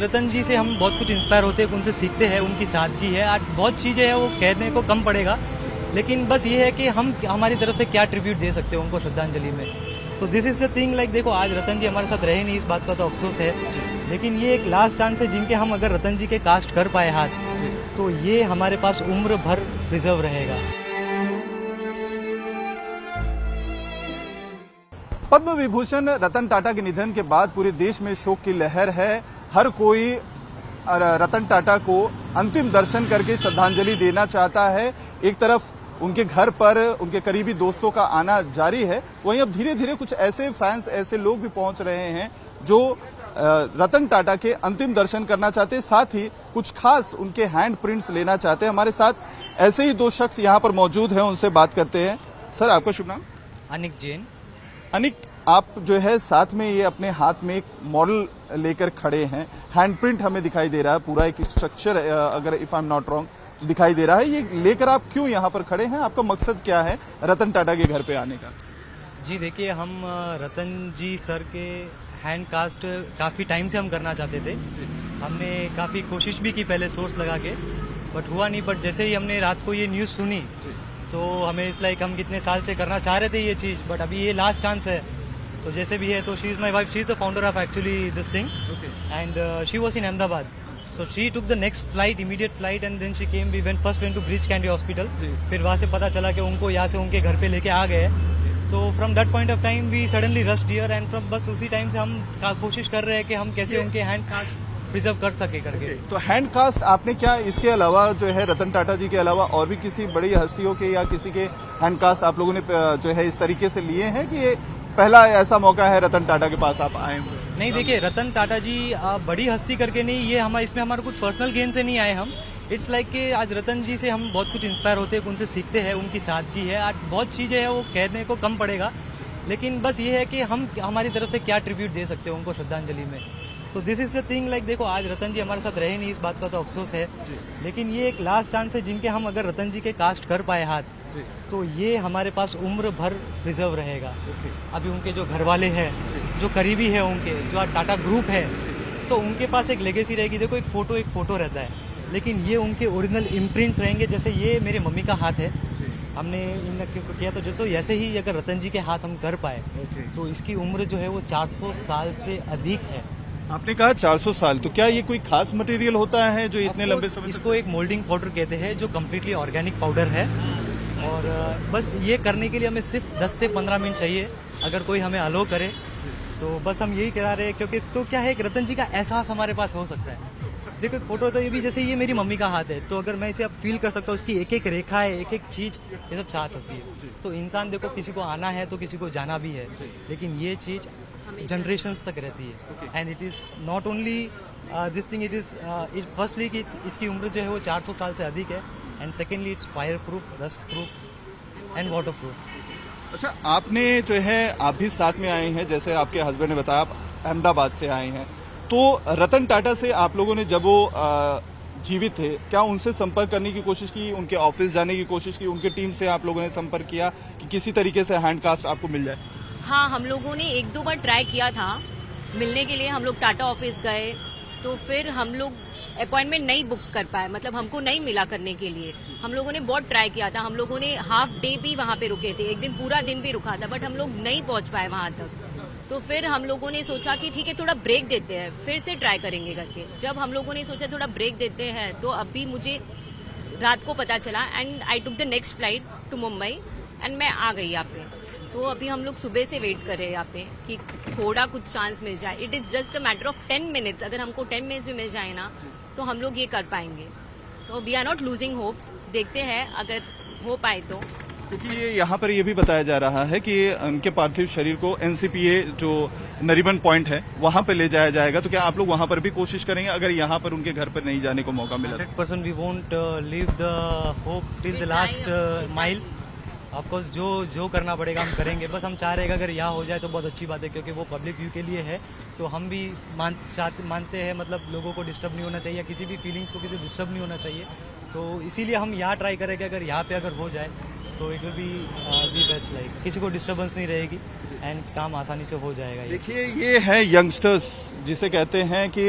रतन जी से हम बहुत कुछ इंस्पायर होते हैं, उनसे सीखते हैं, उनकी सादगी है। आज बहुत चीज़ें हैं वो कहने को कम पड़ेगा, लेकिन बस ये है कि हम हमारी तरफ से क्या ट्रिब्यूट दे सकते हैं उनको श्रद्धांजलि में। तो this is the thing, like देखो आज रतन जी हमारे साथ रहे नहीं, इस बात का तो अफसोस है, लेकिन ये एक लास्ट चांस है जिनके हम अगर रतन जी के कास्ट कर पाए हाथ, तो ये हमारे पास उम्र भर रिजर्व रहेगा। पद्म विभूषण रतन टाटा के निधन के बाद पूरे देश में शोक की लहर है। हर कोई रतन टाटा को अंतिम दर्शन करके श्रद्धांजलि देना चाहता है। एक तरफ उनके घर पर उनके करीबी दोस्तों का आना जारी है, वहीं अब धीरे धीरे कुछ ऐसे फैंस, ऐसे लोग भी पहुंच रहे हैं जो रतन टाटा के अंतिम दर्शन करना चाहते हैं, साथ ही कुछ खास उनके हैंड प्रिंट्स लेना चाहते हैं। हमारे साथ ऐसे ही दो शख्स यहां पर मौजूद हैं, उनसे बात करते हैं। सर, आपका शुभ नाम? अनिक जैन। अनिक, आप जो है साथ में ये अपने हाथ में एक मॉडल लेकर खड़े हैं, हैंडप्रिंट हमें दिखाई दे रहा है, पूरा एक स्ट्रक्चर, अगर if I am not wrong, दिखाई दे रहा है। ये लेकर आप क्यों यहाँ पर खड़े हैं? आपका मकसद क्या है रतन टाटा के घर पे आने का? जी देखिए, हम रतन जी सर के हैंड कास्ट काफ़ी टाइम से हम करना चाहते थे। हमने काफ़ी कोशिश भी की पहले सोर्स लगा के, बट हुआ नहीं। बट जैसे ही हमने रात को ये न्यूज़ सुनी तो हमें इस लाइक हम कितने साल से करना चाह रहे थे ये चीज़, बट अभी ये लास्ट चांस है। तो जैसे भी है, तो she is my wife, she is the founder of actually this thing, and she was in Ahmedabad. So she took the next flight, immediate flight, and then she came. We first went to Breach Candy Hospital. फिर वहाँ से पता चला कि उनको यहाँ से उनके घर पे लेके आ गए। तो from that point of time we suddenly rushed here, and from बस उसी टाइम से हम कोशिश कर रहे हैं कि हम कैसे उनके हैंड कास्ट प्रिजर्व कर सके करके। तो हैंड कास्ट आपने क्या इसके अलावा जो है रतन टाटा जी के अलावा और भी किसी बड़ी हस्तियों के या किसी के हैंड कास्ट आप लोगों ने जो है इस तरीके से लिए हैं कि ये पहला ऐसा मौका है रतन टाटा के पास आप आए हुए? नहीं, देखिए रतन टाटा जी बड़ी हस्ती करके नहीं, ये हम इसमें हमारा कुछ पर्सनल गेन से नहीं आए हम। इट्स लाइक कि आज रतन जी से हम बहुत कुछ इंस्पायर होते हैं, उनसे सीखते हैं, उनकी सादगी है। आज बहुत चीज़ें हैं वो कहने को कम पड़ेगा, लेकिन बस ये है कि हम हमारी तरफ से क्या ट्रिब्यूट दे सकते हैं उनको श्रद्धांजलि में। तो this is the thing, like देखो आज रतन जी हमारे साथ रहे नहीं, इस बात का तो अफसोस है, लेकिन ये एक लास्ट चांस है जिनके हम अगर रतन जी के कास्ट कर पाए हाथ, तो ये हमारे पास उम्र भर रिजर्व रहेगा। अभी उनके जो घर वाले हैं, जो करीबी है उनके, जो आज टाटा ग्रुप है, तो उनके पास एक लेगेसी रहेगी। देखो एक फोटो रहता है, लेकिन ये उनके ओरिजिनल इम्प्रिंट्स रहेंगे। जैसे ये मेरे मम्मी का हाथ है, हमने इन किया, तो जैसे ऐसे ही अगर रतन जी के हाथ हम कर पाए, तो इसकी उम्र जो है वो 400 साल से अधिक है। आपने कहा 400 साल, तो क्या ये कोई खास मटेरियल होता है जो इतने लंबे समय? इसको एक मोल्डिंग पाउडर कहते हैं, जो कम्प्लीटली ऑर्गेनिक पाउडर है, और बस ये करने के लिए हमें सिर्फ 10 से 15 मिनट चाहिए, अगर कोई हमें अलो करे तो। बस हम यही करा रहे हैं, क्योंकि तो क्या है, एक रतन जी का एहसास हमारे पास हो सकता है। देखो एक फोटो, तो ये भी जैसे ये मेरी मम्मी का हाथ है, तो अगर मैं इसे अब फील कर सकता हूँ, उसकी एक एक रेखा है, एक एक चीज, ये सब साथ होती है। तो इंसान देखो, किसी को आना है तो किसी को जाना भी है, लेकिन ये चीज जनरेशंस तक रहती है। And it is not only this thing, it is firstly कि इसकी उम्र जो है वो 400 साल से अधिक है, and secondly it's fire proof, dust proof and water proof. अच्छा, आपने जो है आप भी साथ में आए हैं, जैसे आपके हस्बैंड ने बताया आप अहमदाबाद से आए हैं, तो रतन टाटा से आप लोगों ने जब वो जीवित थे, क्या उनसे संपर्क करने की कोशिश की, उनके ऑफिस जाने की कोशिश की, उनके टीम से आप लोगों ने संपर्क किया कि किसी तरीके से हैंड कास्ट आपको मिल जाए? हाँ, हम लोगों ने 1-2 बार ट्राई किया था मिलने के लिए। हम लोग टाटा ऑफिस गए, तो फिर हम लोग अपॉइंटमेंट नहीं बुक कर पाए, मतलब हमको नहीं मिला करने के लिए। हम लोगों ने बहुत ट्राई किया था, हम लोगों ने हाफ डे भी वहाँ पे रुके थे, एक दिन पूरा दिन भी रुका था, बट हम लोग नहीं पहुँच पाए वहाँ तक। तो फिर हम लोगों ने सोचा कि ठीक है, थोड़ा ब्रेक देते हैं, फिर से ट्राई करेंगे करके। जब हम लोगों ने सोचा थोड़ा ब्रेक देते हैं, तो अभी मुझे रात को पता चला, and I took the next flight to Mumbai, and मैं आ गई यहाँ पे। तो अभी हम लोग सुबह से वेट कर रहे हैं यहाँ पे कि थोड़ा कुछ चांस मिल जाए। It is just a matter of 10 minutes. अगर हमको 10 मिनट्स में मिल जाए ना, तो हम लोग ये कर पाएंगे। तो we are not losing hopes, देखते हैं अगर हो पाए तो। क्योंकि ये यहाँ पर ये भी बताया जा रहा है कि उनके पार्थिव शरीर को एनसीपीए जो नरीमन पॉइंट है वहाँ पे ले जाया जाएगा, तो क्या आप लोग वहाँ पर भी कोशिश करेंगे अगर यहाँ पर उनके घर पर नहीं जाने को मौका मिला? 100% we won't leave the hope till the last mile. Of course जो करना पड़ेगा हम करेंगे। बस हम चाह रहे हैं कि अगर यहाँ हो जाए तो बहुत अच्छी बात है, क्योंकि वो पब्लिक व्यू के लिए है। तो हम भी मानते हैं, मतलब लोगों को डिस्टर्ब नहीं होना चाहिए, किसी भी फीलिंग्स को किसी डिस्टर्ब नहीं होना चाहिए। तो इसीलिए हम यहाँ ट्राई करेंगे, अगर यहाँ पे अगर हो जाए तो it will be the best, like किसी को डिस्टर्बेंस नहीं रहेगी एंड काम आसानी से हो जाएगा। देखिए, ये है यंगस्टर्स जिसे कहते हैं कि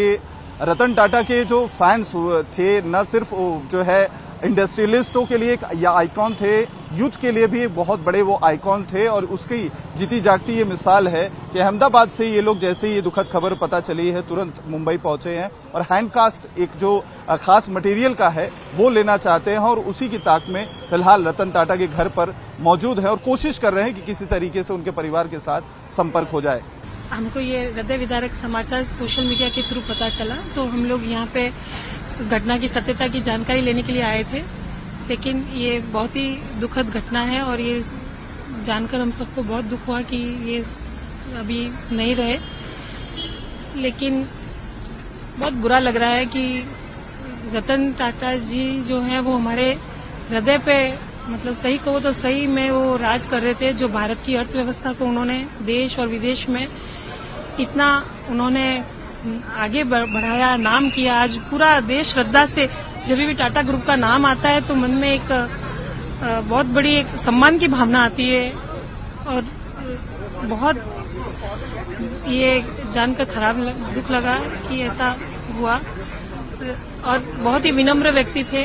रतन टाटा के जो फैंस थे, न सिर्फ जो है इंडस्ट्रियलिस्टों के लिए या आइकॉन थे, यूथ के लिए भी बहुत बड़े वो आइकॉन थे। और उसकी जीती जागती ये मिसाल है कि अहमदाबाद से ये लोग जैसे ही ये दुखद खबर पता चली है तुरंत मुंबई पहुंचे हैं और हैंडकास्ट एक जो खास मटेरियल का है वो लेना चाहते हैं और उसी की ताक में फिलहाल रतन टाटा के घर पर मौजूद है और कोशिश कर रहे हैं कि किसी तरीके से उनके परिवार के साथ संपर्क हो जाए। हमको ये हृदय विदारक समाचार सोशल मीडिया के थ्रू पता चला, तो हम लोग यहाँ पे इस घटना की सत्यता की जानकारी लेने के लिए आए थे। लेकिन ये बहुत ही दुखद घटना है और ये जानकर हम सबको बहुत दुख हुआ कि ये अभी नहीं रहे। लेकिन बहुत बुरा लग रहा है कि रतन टाटा जी जो हैं वो हमारे हृदय पे, मतलब सही कहो तो सही में वो राज कर रहे थे। जो भारत की अर्थव्यवस्था को उन्होंने देश और विदेश में इतना उन्होंने आगे बढ़ाया, नाम किया। आज पूरा देश श्रद्धा से जब भी टाटा ग्रुप का नाम आता है तो मन में एक बहुत बड़ी एक सम्मान की भावना आती है और बहुत ये जानकर दुख लगा कि ऐसा हुआ। और बहुत ही विनम्र व्यक्ति थे।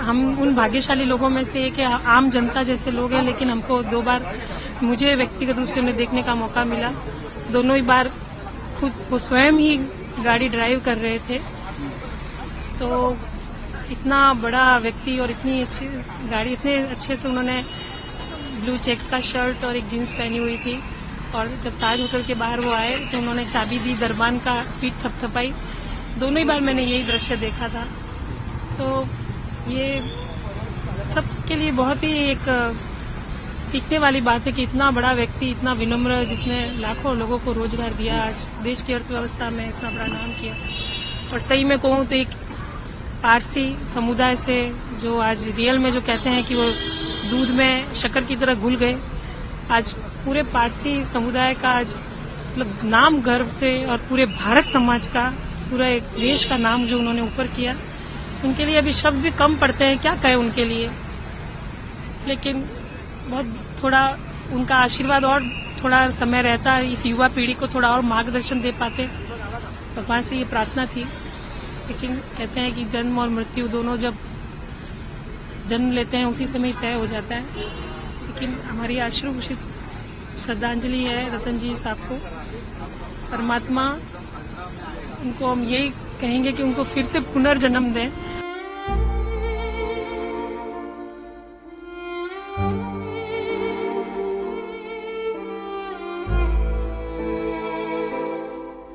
हम उन भाग्यशाली लोगों में से एक आम जनता जैसे लोग हैं, लेकिन हमको 2 बार मुझे व्यक्तिगत रूप से उन्हें देखने का मौका मिला। दोनों ही बार खुद वो स्वयं ही गाड़ी ड्राइव कर रहे थे। तो इतना बड़ा व्यक्ति और इतनी अच्छी गाड़ी, इतने अच्छे से उन्होंने ब्लू चेक्स का शर्ट और एक जीन्स पहनी हुई थी। और जब ताज होटल के बाहर वो आए तो उन्होंने चाबी दी, दरबान का पीठ थपथपाई। दोनों ही बार मैंने यही दृश्य देखा था। तो ये सबके लिए बहुत ही एक सीखने वाली बात है कि इतना बड़ा व्यक्ति, इतना विनम्र, जिसने लाखों लोगों को रोजगार दिया, आज देश की अर्थव्यवस्था में इतना बड़ा नाम किया। और सही में कहूँ तो एक पारसी समुदाय से जो आज रियल में जो कहते हैं कि वो दूध में शक्कर की तरह घुल गए, आज पूरे पारसी समुदाय का आज मतलब नाम गर्व से और पूरे भारत समाज का, पूरा एक देश का नाम जो उन्होंने ऊपर किया, उनके लिए अभी शब्द भी कम पड़ते हैं, क्या कहें उनके लिए। लेकिन बहुत थोड़ा उनका आशीर्वाद और थोड़ा समय रहता, इस युवा पीढ़ी को थोड़ा और मार्गदर्शन दे पाते, भगवान से ये प्रार्थना थी। लेकिन कहते हैं कि जन्म और मृत्यु दोनों जब जन्म लेते हैं उसी समय तय हो जाता है। लेकिन हमारी अश्रुभूषित श्रद्धांजलि है रतन जी साहब को। परमात्मा उनको हम यही कहेंगे कि उनको फिर से पुनर्जन्म दें।